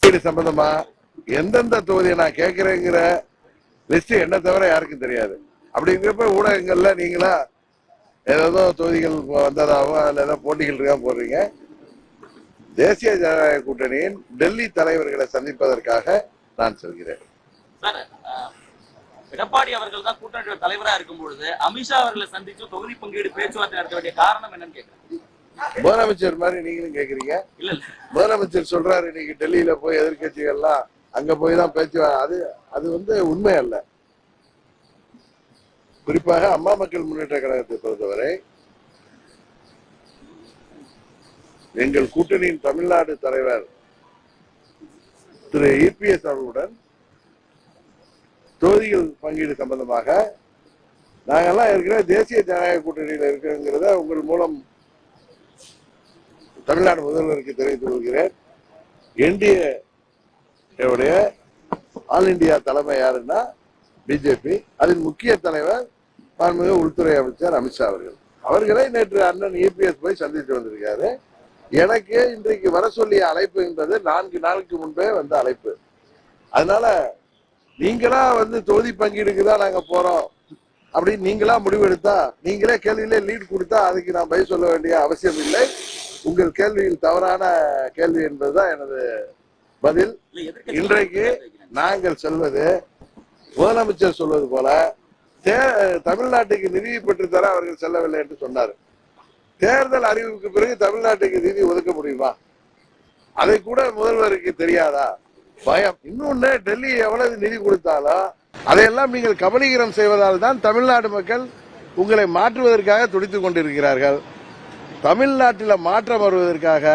பங்கீடு சம்பந்தமா எந்தெந்த தொகுதியை நான் கேட்கிறேங்கிற லிஸ்ட் என்ன தவிர யாருக்கும் தெரியாது. அப்படிங்கிறப்ப ஊடகங்கள்ல நீங்களா ஏதோ தொகுதிகள் வந்ததாகவும் அதுல ஏதோ போட்டிகள் இருக்கா போடுறீங்க. தேசிய ஜனநாயக கூட்டணியின் டெல்லி தலைவர்களை சந்திப்பதற்காக நான் சொல்கிறேன். எடப்பாடி அவர்கள் தான் கூட்டணி தலைவரா இருக்கும் பொழுது அமித்ஷா அவர்களை சந்திச்சு தொகுதி பங்கீடு பேச்சுவார்த்தை நடத்த வேண்டிய காரணம் என்னன்னு கேட்கிறேன். முதலமைச்சர் மாதிரி நீங்களும் கேக்குறீங்க. இல்ல முதலமைச்சர் சொல்றாரு இன்னைக்கு டெல்லியில போய் எதிர்கட்சிகள்லாம் அங்க போய் தான் பேச்சுவார்த்தை. அது உண்மை அல்ல. குறிப்பாக அம்மா மக்கள் முன்னேற்ற கழகத்தை பொறுத்தவரை எங்கள் கூட்டணியின் தமிழ்நாடு தலைவர் திரு இபிஎஸ் அவர்களுடன் தொகுதிகள் பங்கீடு சம்பந்தமாக நாங்கெல்லாம் ஏற்கனவே தேசிய ஜனநாயக கூட்டணியில் இருக்கிறோங்கிறத உங்கள் மூலம் தமிழ்நாடு முதல்வருக்கு தெரிவித்துக் கொள்கிறேன். என்டிஏ ஆல் இந்தியா தலைமை யாருன்னா பிஜேபி. அதில் முக்கிய தலைவர் மாண்புமிகு உள்துறை அமைச்சர் அமித்ஷா அவர்களை நேற்று அண்ணன் இபிஎஸ் போய் சந்தித்து வந்திருக்காரு. எனக்கு இன்றைக்கு வர சொல்லிய அழைப்பு என்பது 4 நாளுக்கு முன்பே வந்த அழைப்பு. அதனால நீங்களா தொகுதி பங்கீடுக்கு தான் நாங்க போறோம் அப்படின்னு நீங்களா முடிவெடுத்தா, நீங்களே கேள்வியிலே லீட் கொடுத்தா அதுக்கு நான் பதில் சொல்ல வேண்டிய அவசியம் இல்லை. உங்கள் கேள்வியில் தவறான கேள்வி என்பதுதான் எனது பதில். இன்றைக்கு நாங்கள் சொல்வது முதலமைச்சர் சொல்வது போல தமிழ்நாட்டுக்கு நிதி பெற்று தர அவர்கள் செல்லவில்லை என்று சொன்னார். தேர்தல் அறிவிப்புக்கு பிறகு தமிழ்நாட்டுக்கு நிதி ஒதுக்க முடியுமா? அதை கூட முதல்வருக்கு தெரியாதா? பயம். இன்னொன்னு, டெல்லி எவ்வளவு நிதி கொடுத்தாலும் அதையெல்லாம் நீங்கள் கபலீகரம் செய்வதால் தான் தமிழ்நாடு மக்கள் உங்களை மாற்றுவதற்காக துடித்துக் கொண்டிருக்கிறார்கள். தமிழ்நாட்டில் மாற்றம் வருவதற்காக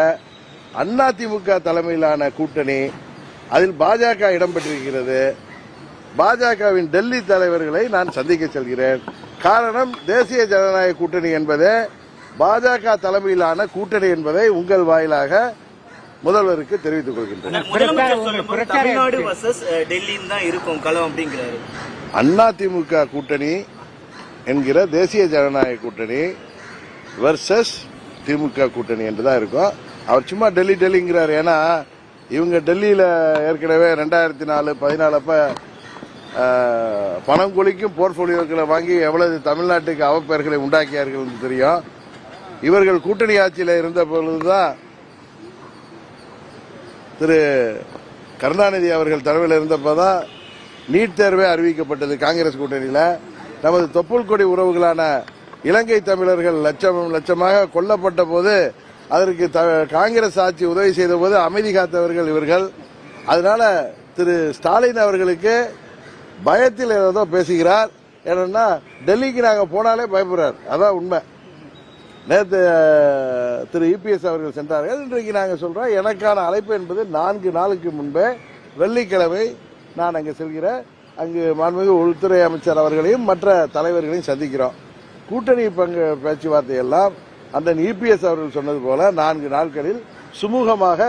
அதிமுக தலைமையிலான கூட்டணி, அதில் பாஜக இடம்பெற்றிருக்கிறது. பாஜகவின் டெல்லி தலைவர்களை நான் சந்திக்க செல்கிறேன். காரணம், தேசிய ஜனநாயக கூட்டணி என்பது பாஜக தலைமையிலான கூட்டணி என்பதை உங்கள் வாயிலாக முதல்வருக்கு தெரிவித்துக் கொள்கின்றனர். அதிமுக கூட்டணி என்கிற தேசிய ஜனநாயக கூட்டணி வெர்சஸ் திமுக கூட்டணி என்றுதான் இருக்கும். அவர் சும்மா டெல்லிங்கிறார். ஏன்னா இவங்க டெல்லியில ஏற்கனவே 2014 அப்ப பணம் கொளிக்கும் போர்ட்போலியோக்களை வாங்கி எவ்வளவு தமிழ்நாட்டுக்கு அவப்பெயர்களை உண்டாக்கியார்கள் என்று தெரியும். இவர்கள் கூட்டணி ஆட்சியில் இருந்த பொழுதுதான் திரு கருணாநிதி அவர்கள் தலைமையில் இருந்தப்போதான் நீட் தேர்வே அறிவிக்கப்பட்டது காங்கிரஸ் கூட்டணியில. நமது தொப்புள் கொடி உறவுகளான இலங்கை தமிழர்கள் லட்சமாக கொல்லப்பட்ட போது அதற்கு காங்கிரஸ் ஆட்சி உதவி செய்த போது அமைதி காத்தவர்கள் இவர்கள். அதனால திரு ஸ்டாலின் அவர்களுக்கு பயத்தில் ஏதோ பேசுகிறார். ஏன்னா டெல்லிக்கு நாங்க போனாலே பயப்படுறார். அதான் உண்மை. நேற்று திரு இபிஎஸ் அவர்கள் சென்றார்கள். இன்றைக்கு நாங்கள் சொல்றோம், எனக்கான அழைப்பு என்பது 4 நாளுக்கு முன்பே வெள்ளிக்கிழமை நான் அங்கு செல்கிறேன். அங்கு மாண்புமிகு உள்துறை அமைச்சர் அவர்களையும் மற்ற தலைவர்களையும் சந்திக்கிறோம். கூட்டணி பேச்சுவார்த்தை எல்லாம் அந்த இபிஎஸ் அவர்கள் சொன்னது போல 4 நாட்களில் சுமூகமாக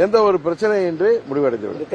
எந்த ஒரு பிரச்சனையின்றி முடிவடைந்துவிடும்.